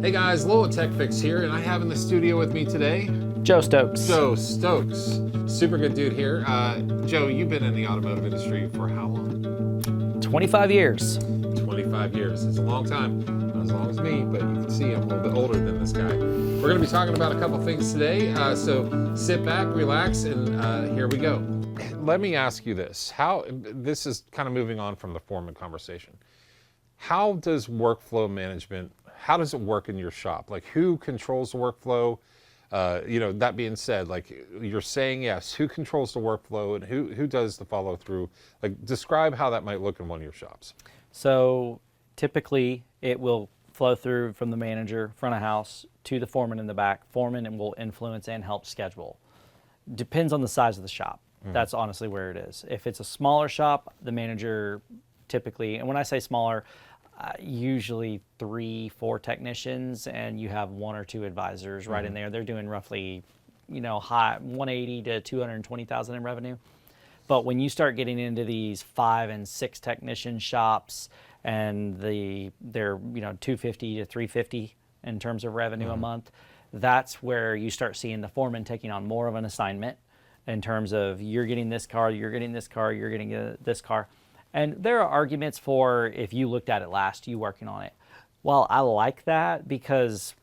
Hey guys, Lowell Tech Fix here, and I have in the studio with me today Joe Stokes. Joe Stokes. Super good dude here. Joe, you've been in the automotive industry for how long? 25 years. 25 years. It's a long time. Not as long as me, but you can see I'm a little bit older than this guy. We're going to be talking about a couple things today, so sit back, relax, and here we go. Let me ask you this. This is kind of moving on from the foreman conversation. How does workflow management, how does it work in your shop? Like, who controls the workflow? That being said, like you're saying yes, who controls the workflow and who does the follow through? Like, describe how that might look in one of your shops. So typically it will flow through from the manager, front of house, to the foreman in the back. Foreman will influence and help schedule. Depends on the size of the shop. That's honestly where it is. If it's a smaller shop, the manager typically, and when I say smaller, usually 3-4 technicians, and you have 1 or 2 advisors right in there. They're doing roughly, high 180 to 220,000 in revenue. But when you start getting into these 5 and 6 technician shops, and they're 250 to 350 in terms of revenue a month, that's where you start seeing the foreman taking on more of an assignment in terms of you're getting this car, you're getting this car, you're getting this car. And there are arguments for if you looked at it last, you working on it. Well, I like that because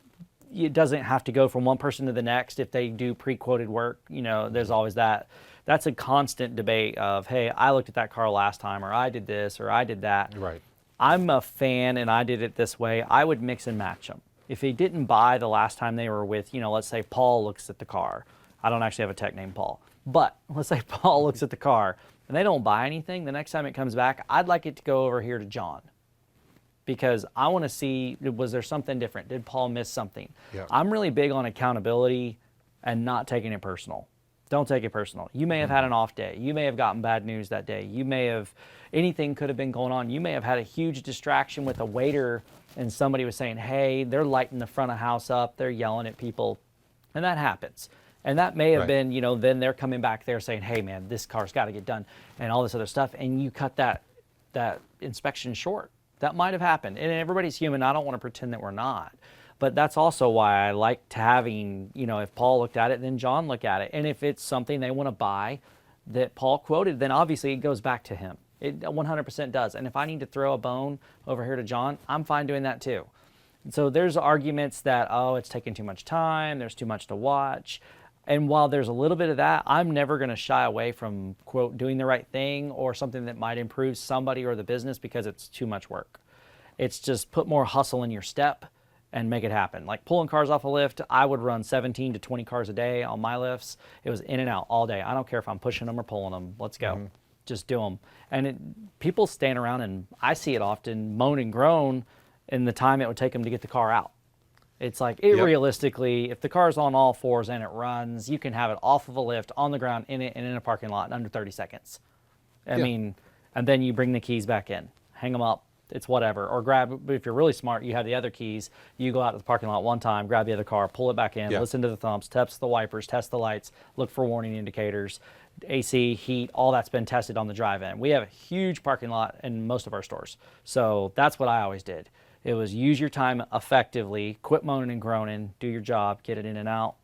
it doesn't have to go from one person to the next. If they do pre-quoted work, there's always that. That's a constant debate of, hey, I looked at that car last time, or I did this, or I did that. Right. I'm a fan, and I did it this way. I would mix and match them. If they didn't buy the last time they were with, let's say Paul looks at the car. I don't actually have a tech named Paul. But let's say Paul looks at the car and they don't buy anything. The next time it comes back, I'd like it to go over here to John because I want to see, was there something different? Did Paul miss something? Yeah. I'm really big on accountability and not taking it personal. Don't take it personal. You may have had an off day. You may have gotten bad news that day. Anything could have been going on. You may have had a huge distraction with a waiter and somebody was saying, hey, they're lighting the front of house up. They're yelling at people. And that happens. And that may have been, then they're coming back there saying, hey, man, this car's got to get done and all this other stuff. And you cut that inspection short. That might have happened. And everybody's human. I don't want to pretend that we're not. But that's also why I like having, if Paul looked at it, then John look at it. And if it's something they want to buy that Paul quoted, then obviously it goes back to him. It 100% does. And if I need to throw a bone over here to John, I'm fine doing that too. So there's arguments that, it's taking too much time. There's too much to watch. And while there's a little bit of that, I'm never going to shy away from, quote, doing the right thing or something that might improve somebody or the business because it's too much work. It's just put more hustle in your step and make it happen. Like pulling cars off a lift, I would run 17 to 20 cars a day on my lifts. It was in and out all day. I don't care if I'm pushing them or pulling them. Let's go. Just do them. And people stand around, and I see it often, moan and groan in the time it would take them to get the car out. It's like, realistically, if the car's on all fours and it runs, you can have it off of a lift, on the ground, in it, and in a parking lot in under 30 seconds. I mean, and then you bring the keys back in, hang them up, it's whatever. Or grab, if you're really smart, you have the other keys, you go out to the parking lot one time, grab the other car, pull it back in, listen to the thumps, test the wipers, test the lights, look for warning indicators, AC, heat, all that's been tested on the drive-in. We have a huge parking lot in most of our stores. So that's what I always did. It was use your time effectively, quit moaning and groaning, do your job, get it in and out,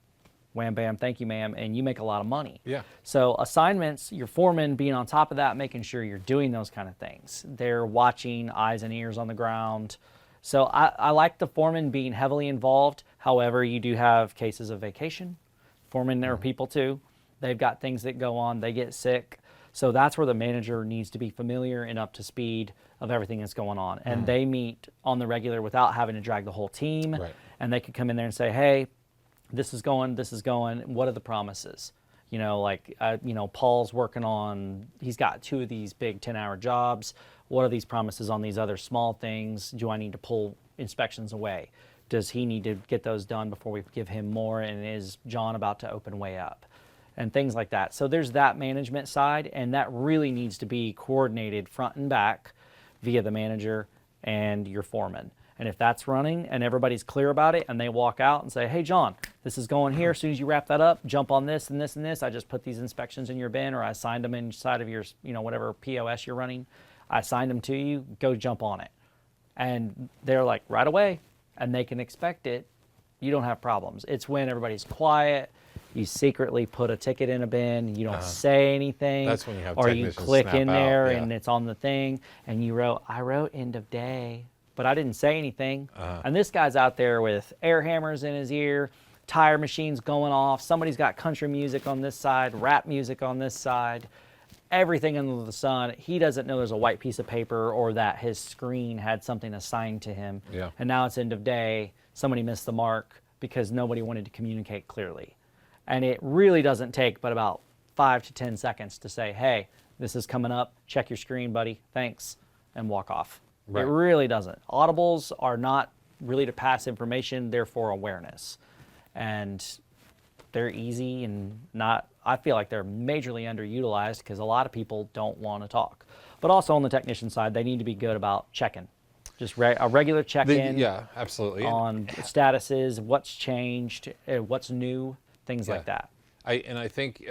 wham, bam, thank you, ma'am, and you make a lot of money. Yeah. So assignments, your foreman being on top of that, making sure you're doing those kind of things. They're watching, eyes and ears on the ground. So I like the foreman being heavily involved. However, you do have cases of vacation. Foremen are people too. They've got things that go on. They get sick. So that's where the manager needs to be familiar and up to speed of everything that's going on. And they meet on the regular without having to drag the whole team. Right. And they could come in there and say, hey, this is going. What are the promises? Paul's working on, he's got 2 of these big 10-hour jobs. What are these promises on these other small things? Do I need to pull inspections away? Does he need to get those done before we give him more? And is John about to open way up? And things like that. So there's that management side, and that really needs to be coordinated front and back via the manager and your foreman. And if that's running and everybody's clear about it and they walk out and say, hey, John, this is going here. As soon as you wrap that up, jump on this and this and this. I just put these inspections in your bin, or I signed them inside of your, whatever POS you're running. I signed them to you. Go jump on it. And they're like, right away. and they can expect it, you don't have problems. It's when everybody's quiet, you secretly put a ticket in a bin, you don't say anything. That's when you have or you technicians click snap in out, there yeah. and it's on the thing, and I wrote end of day, but I didn't say anything. And this guy's out there with air hammers in his ear, tire machines going off, somebody's got country music on this side, rap music on this side, everything under the sun. He doesn't know there's a white piece of paper or that his screen had something assigned to him. Yeah. And now it's end of day. Somebody missed the mark because nobody wanted to communicate clearly. And it really doesn't take but about 5 to 10 seconds to say, hey, this is coming up. Check your screen, buddy. Thanks. And walk off. Right. It really doesn't. Audibles are not really to pass information. They're for awareness. And they're easy and not, I feel like they're majorly underutilized because a lot of people don't want to talk. But also on the technician side, they need to be good about checking. Just a regular check-in. Yeah, absolutely. On statuses, what's changed, what's new, things like that. I think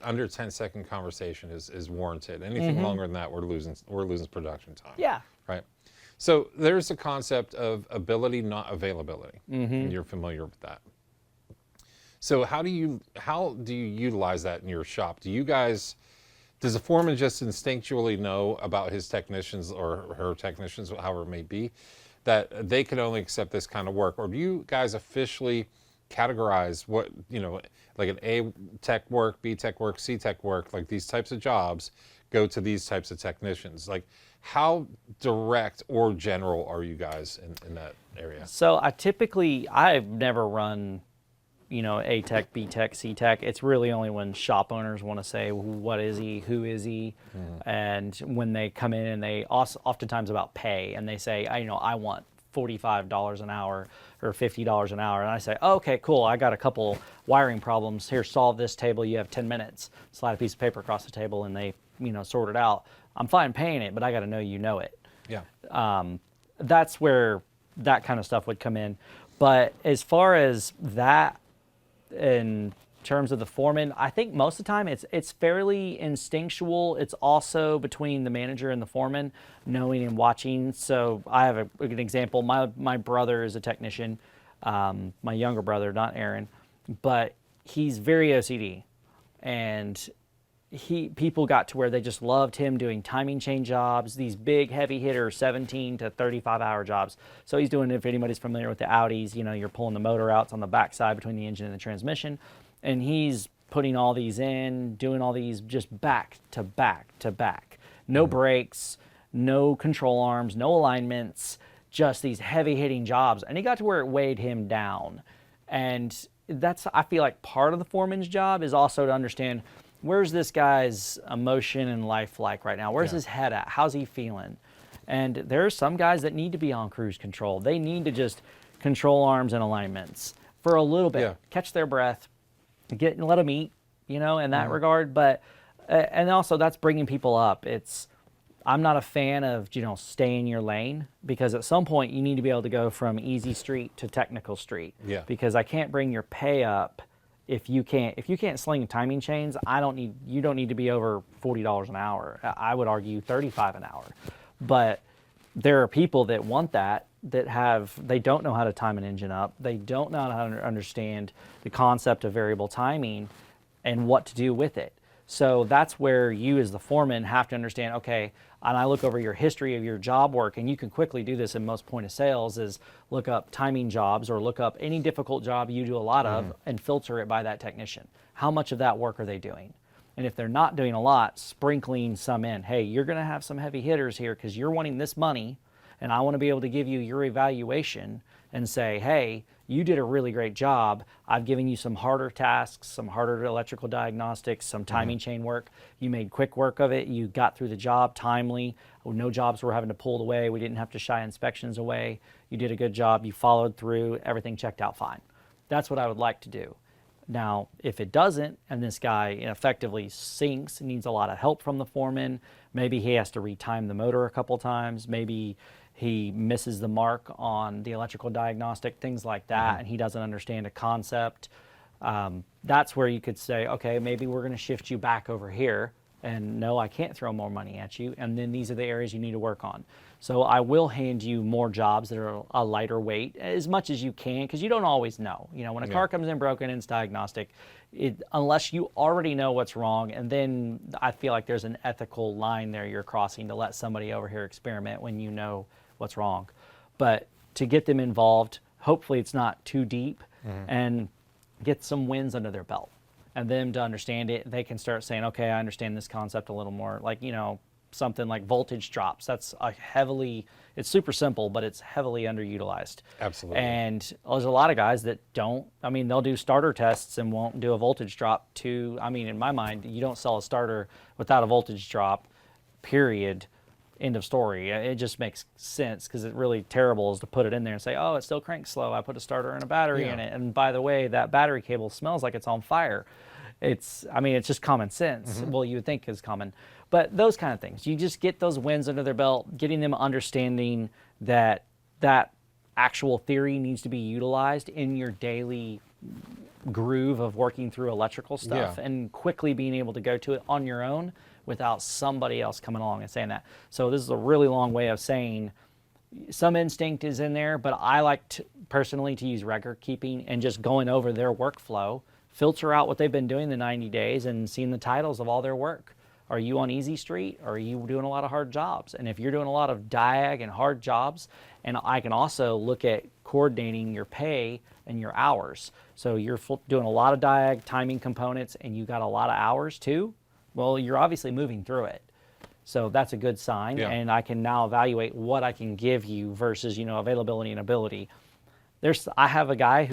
under 10-second conversation is warranted. Anything longer than that, we're losing production time. Yeah. Right. So there's a concept of ability, not availability. And you're familiar with that. So how do you utilize that in your shop? Does the foreman just instinctually know about his technicians or her technicians, however it may be, that they can only accept this kind of work? Or do you guys officially categorize what, like an A tech work, B tech work, C tech work, like these types of jobs go to these types of technicians? Like how direct or general are you guys in that area? So I've never run, A tech, B tech, C tech. It's really only when shop owners want to say, what is he, who is he? And when they come in and they oftentimes about pay and they say, I want $45 an hour or $50 an hour. And I say, oh, okay, cool. I got a couple wiring problems. Here, solve this table. You have 10 minutes. Slide a piece of paper across the table and they, sort it out. I'm fine paying it, but I got to know you know it. Yeah. That's where that kind of stuff would come in. But as far as that, in terms of the foreman, I think most of the time it's fairly instinctual. It's also between the manager and the foreman, knowing and watching. So I have an example. My brother is a technician, my younger brother, not Aaron, but he's very OCD, and people got to where they just loved him doing timing chain jobs, these big heavy hitter 17 to 35 hour jobs. So he's doing, if anybody's familiar with the Audis, you're pulling the motor out, it's on the backside between the engine and the transmission. And he's putting all these in, doing all these just back to back to back. No brakes, no control arms, no alignments, just these heavy hitting jobs. And he got to where it weighed him down. And that's, I feel like part of the foreman's job is also to understand, where's this guy's emotion and life like right now? Where's his head at? How's he feeling? And there are some guys that need to be on cruise control. They need to just control arms and alignments for a little bit, catch their breath, let them eat, in that regard. But, and also that's bringing people up. I'm not a fan of, stay in your lane, because at some point you need to be able to go from easy street to technical street. Yeah. Because I can't bring your pay up if you can't sling timing chains. You don't need to be over $40 an hour. I would argue 35 an hour. But there are people that want that they don't know how to time an engine up. They don't know how to understand the concept of variable timing and what to do with it. So that's where you as the foreman have to understand, okay, and I look over your history of your job work, and you can quickly do this in most point of sales, is look up timing jobs or look up any difficult job you do a lot of and filter it by that technician. How much of that work are they doing? And if they're not doing a lot, sprinkling some in. Hey, you're going to have some heavy hitters here because you're wanting this money, and I want to be able to give you your evaluation and say, hey, you did a really great job. I've given you some harder tasks, some harder electrical diagnostics, some timing chain work. You made quick work of it. You got through the job timely. No jobs were having to pull away. We didn't have to shy inspections away. You did a good job. You followed through. Everything checked out fine. That's what I would like to do. Now, if it doesn't, and this guy effectively sinks, needs a lot of help from the foreman, maybe he has to retime the motor a couple times, maybe he misses the mark on the electrical diagnostic, things like that, and he doesn't understand a concept. That's where you could say, okay, maybe we're going to shift you back over here, and no, I can't throw more money at you, and then these are the areas you need to work on. So I will hand you more jobs that are a lighter weight as much as you can, because you don't always know. When a car comes in broken and it's diagnostic, unless you already know what's wrong, and then I feel like there's an ethical line there you're crossing to let somebody over here experiment when you know what's wrong. But to get them involved, hopefully it's not too deep, and get some wins under their belt. And them to understand it, they can start saying, okay, I understand this concept a little more. Like, something like voltage drops. That's it's super simple, but it's heavily underutilized. Absolutely. And there's a lot of guys that don't, they'll do starter tests and won't do a voltage drop in my mind, you don't sell a starter without a voltage drop, period, end of story. It just makes sense, because it's really terrible is to put it in there and say, oh, it still cranks slow. I put a starter and a battery in it. And by the way, that battery cable smells like it's on fire. It's just common sense. Well, you would think is common. But those kind of things, you just get those wins under their belt, getting them understanding that actual theory needs to be utilized in your daily groove of working through electrical stuff, and quickly being able to go to it on your own without somebody else coming along and saying that. So this is a really long way of saying some instinct is in there, but I like personally to use record keeping and just going over their workflow, filter out what they've been doing the 90 days and seeing the titles of all their work. Are you on easy street, or are you doing a lot of hard jobs? And if you're doing a lot of diag and hard jobs, and I can also look at coordinating your pay and your hours. So you're doing a lot of diag timing components and you got a lot of hours too, well, you're obviously moving through it. So that's a good sign, and I can now evaluate what I can give you versus, availability and ability. I have a guy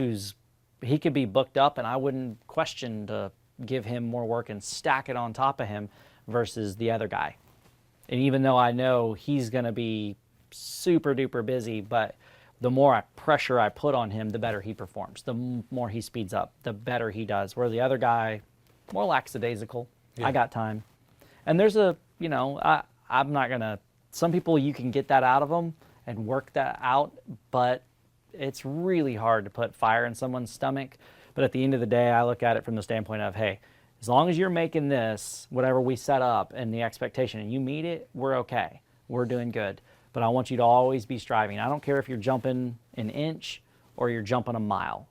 he could be booked up and I wouldn't question to give him more work and stack it on top of him versus the other guy. And even though I know he's going to be super duper busy, but the more pressure I put on him, the better he performs. The more he speeds up, the better he does. Where the other guy, more lackadaisical. I got time. And there's I'm not going to, some people you can get that out of them and work that out, but it's really hard to put fire in someone's stomach. But at the end of the day, I look at it from the standpoint of, hey, as long as you're making this, whatever we set up and the expectation, and you meet it, we're okay. We're doing good. But I want you to always be striving. I don't care if you're jumping an inch or you're jumping a mile.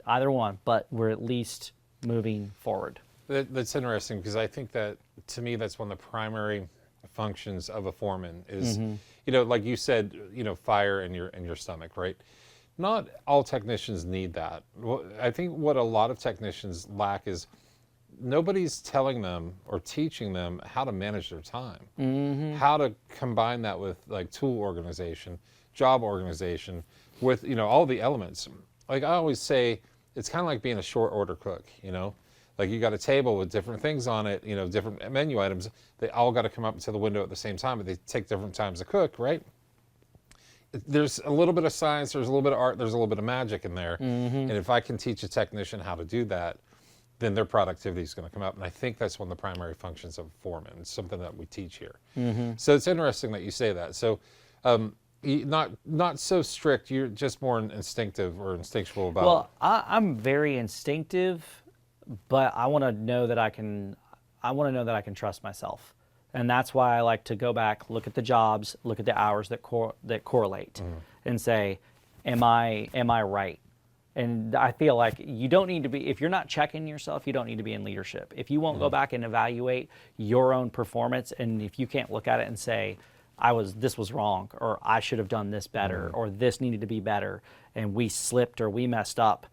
Either one, but we're at least moving forward. That's interesting, because I think that, to me, that's one of the primary functions of a foreman is, like you said, fire in your stomach, right? Not all technicians need that. I think what a lot of technicians lack is nobody's telling them or teaching them how to manage their time, how to combine that with like tool organization, job organization, with all the elements. Like I always say, it's kind of like being a short order cook. Like you got a table with different things on it, different menu items. They all got to come up to the window at the same time, but they take different times to cook, right? There's a little bit of science, there's a little bit of art, there's a little bit of magic in there. And if I can teach a technician how to do that, then their productivity is going to come up. And I think that's one of the primary functions of a foreman. It's something that we teach here. So it's interesting that you say that. So not so strict, you're just more instinctive or instinctual about it. Well, I'm very instinctive, but I want to know that I can trust myself. And that's why I like to go back, look at the jobs, look at the hours that correlate, and say, am I right? And I feel like you don't need to be, if you're not checking yourself, you don't need to be in leadership. If you won't go back and evaluate your own performance, and if you can't look at it and say, this was wrong, or I should have done this better, or this needed to be better, and we slipped or we messed up,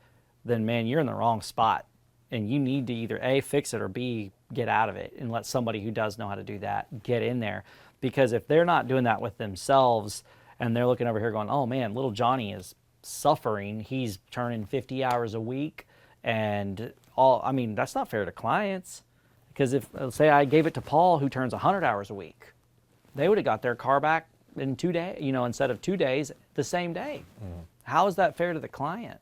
then man, you're in the wrong spot. And you need to either A, fix it, or B, get out of it and let somebody who does know how to do that get in there. Because if they're not doing that with themselves and they're looking over here going, oh man, little Johnny is suffering, he's turning 50 hours a week, and that's not fair to clients. Because if, say I gave it to Paul who turns 100 hours a week, they would have got their car back in 2 days, instead of 2 days, the same day. How is that fair to the client?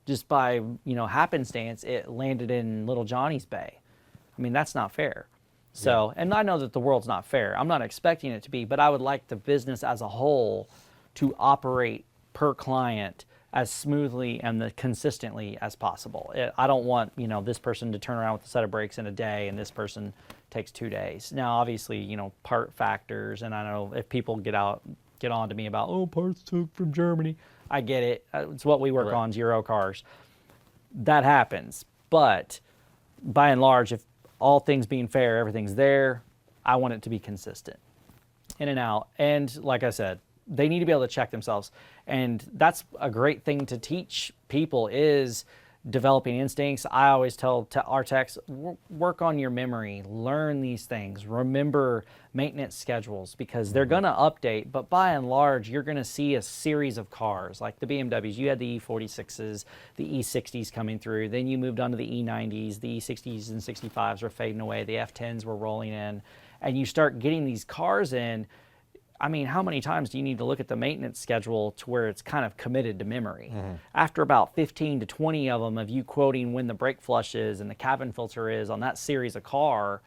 Just by, happenstance, it landed in little Johnny's bay. That's not fair. So, and I know that the world's not fair. I'm not expecting it to be, but I would like the business as a whole to operate per client as smoothly and consistently as possible. I don't want, this person to turn around with a set of brakes in a day and this person takes 2 days. Now, obviously, part factors, and I know if people get out get on to me about, oh, parts took from Germany. I get it. It's what we work on, Euro cars. That happens. But by and large, if all things being fair, everything's there, I want it to be consistent. In and out. And like I said, they need to be able to check themselves. And that's a great thing to teach people is developing instincts. I always tell our techs, work on your memory, learn these things, remember maintenance schedules because they're going to update, but by and large, you're going to see a series of cars like the BMWs. You had the E46s, the E60s coming through, then you moved on to the E90s, the E60s and 65s were fading away, the F10s were rolling in, and you start getting these cars in. I mean, how many times do you need to look at the maintenance schedule to where it's kind of committed to memory? After about 15 to 20 of you quoting when the brake flush is and the cabin filter is on that series of car,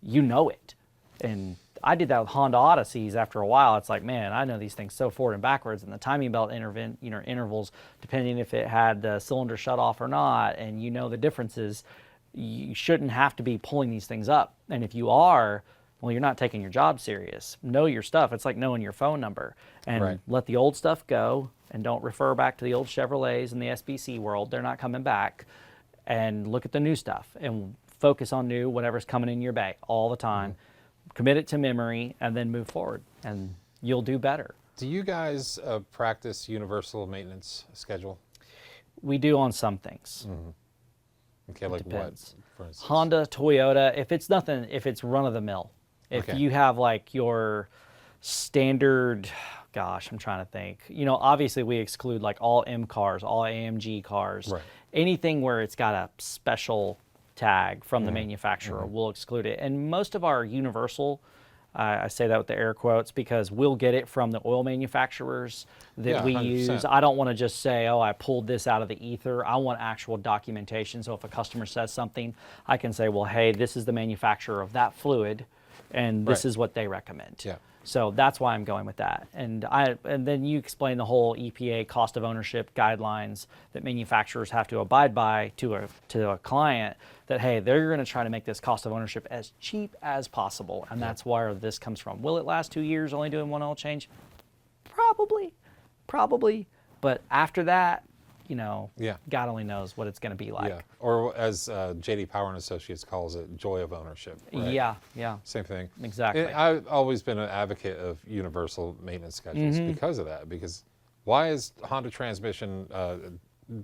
you know it. And I did that with Honda Odysseys after a while. It's like, man, I know these things so forward and backwards, and the timing belt intervals, depending if it had the cylinder shut off or not, and you know the differences, you shouldn't have to be pulling these things up. And if you are, well, you're not taking your job serious. Know your stuff. It's like knowing your phone number. And let the old stuff go and don't refer back to the old Chevrolets in the SBC world. They're not coming back. And look at the new stuff and focus on new, whatever's coming in your bay all the time. Commit it to memory and then move forward and you'll do better. Do you guys practice universal maintenance schedule? We do on some things. Okay, like Depends. what, for instance? Honda, Toyota, if it's run of the mill. If you have like your standard, gosh, I'm trying to think. You know, obviously we exclude like all M cars, all AMG cars. Anything where it's got a special tag from the manufacturer, we'll exclude it. And most of our universal, I say that with the air quotes because we'll get it from the oil manufacturers that we 100%. use. I don't want to just say, oh, I pulled this out of the ether. I want actual documentation. So if a customer says something, I can say, well, hey, this is the manufacturer of that fluid, and this is what they recommend. So that's why I'm going with that. And then you explain the whole EPA cost of ownership guidelines that manufacturers have to abide by to a client that, hey, they're going to try to make this cost of ownership as cheap as possible. And that's where this comes from. Will it last 2 years only doing one oil change? Probably. But after that, you know, God only knows what it's going to be like. Or as JD Power and Associates calls it, joy of ownership. Right? Same thing. Exactly. I've always been an advocate of universal maintenance schedules because of that. Because why is Honda transmission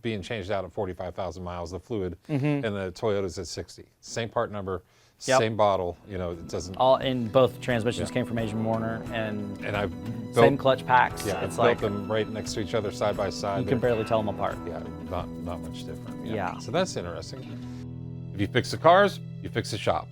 being changed out at 45,000 miles, the fluid, and the Toyota's at 60? Same part number, same bottle. You know, it doesn't. All in both transmissions came from Asian Warner, and I've same clutch packs. It's like built them right next to each other, side by side. You can barely tell them apart. Not much different. So that's interesting. If you fix the cars, you fix the shop.